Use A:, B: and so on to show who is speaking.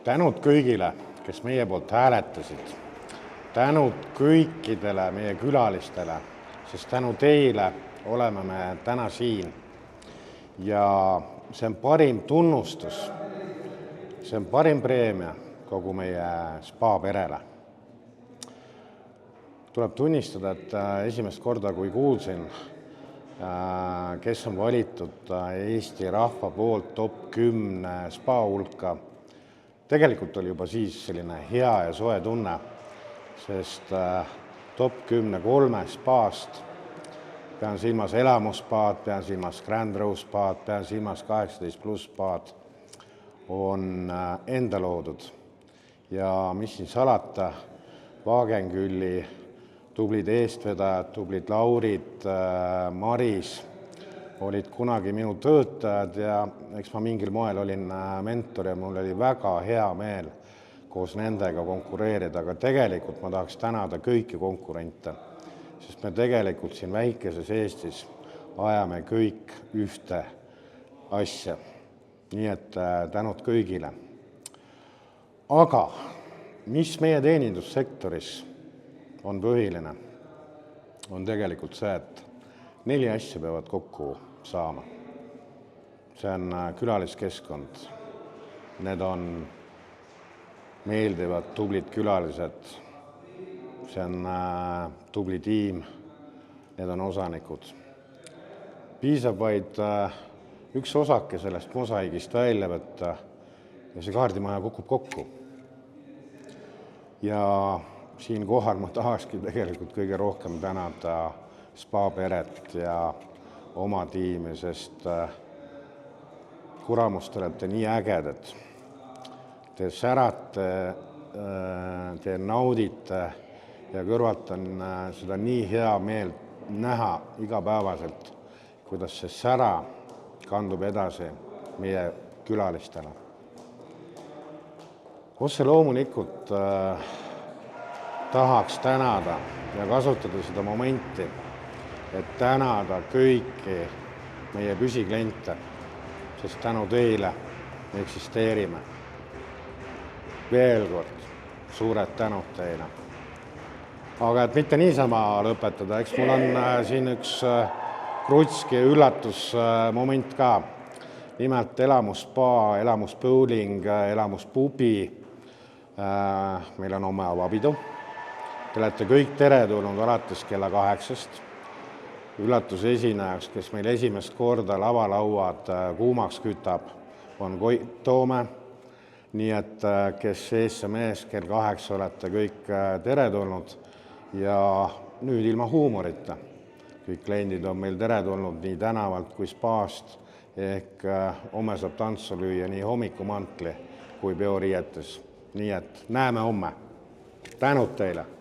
A: Tänud kõigile, kes meie poolt hääletasid. Tänud kõikidele meie külalistele, sest tänu teile oleme me täna siin. Ja see on parim tunnustus, see on parim preemia kogu meie spa perele. Tuleb tunnistada, et esimest korda, kui kuulsin, kes on valitud Eesti rahva poolt top 10 spa hulka, tegelikult oli juba siis selline hea ja soe tunne, sest top 10 3 spaast, pean silmas elamuspaad, pean silmas Grand Rose spaad, pean silmas 18+ spaad, on enda loodud. Ja mis siin salata, Vaagenkülli tublid eestvedajad, tublid Laurid, Maris olid kunagi minu töötajad ja eks ma mingil moel olin mentor ja mul oli väga hea meel koos nendega konkureerida, aga tegelikult ma tahaks tänada kõiki konkurente, sest me tegelikult siin väikeses Eestis ajame kõik ühte asja. Nii et tänud kõigile. Aga mis meie teenindussektoris on põhiline, on tegelikult see, et 4 asja peavad kokku saama. See on külaliskeskkond. Need on meeldivad, tublid külalised. See on tubli tiim. Need on osanikud. Piisab vaid üks osake sellest mosaigist välja võtta ja see kaardimaja kukub kokku. Ja siin kohal ma tahakski tegelikult kõige rohkem tänada spa peret ja oma tiimi, sest kuramust te olete nii ägedad. Te särate, te naudite ja kõrvalt on seda nii hea meel näha igapäevaselt, kuidas see sära kandub edasi meie külalistele. Otse loomulikult tahaks tänada ja kasutada seda momenti, et tänada kõiki meie püsikliente, sest tänu teile me eksisteerime. Veel kord suured tänud teile. Aga et mitte niisama lõpetada, eks mul on siin üks krutski üllatusmoment ka. Nimelt elamusspa, elamuspõuling, elamuspubi. Meil on oma avapidu. Te olete kõik teretulnud alates kella 8. Üllatuse esinejaks, kes meil esimest korda lavalauad kuumaks kütab, on Koit Toome. Nii et kes eesse mees kell 8 olete kõik teretulnud ja nüüd ilma huumorita. Kõik kliendid on meil teretulnud nii tänavalt kui spaast ehk homme saab tantsu lüüa nii hommikumantli kui peoriietes. Nii et näeme homme. Tänud teile!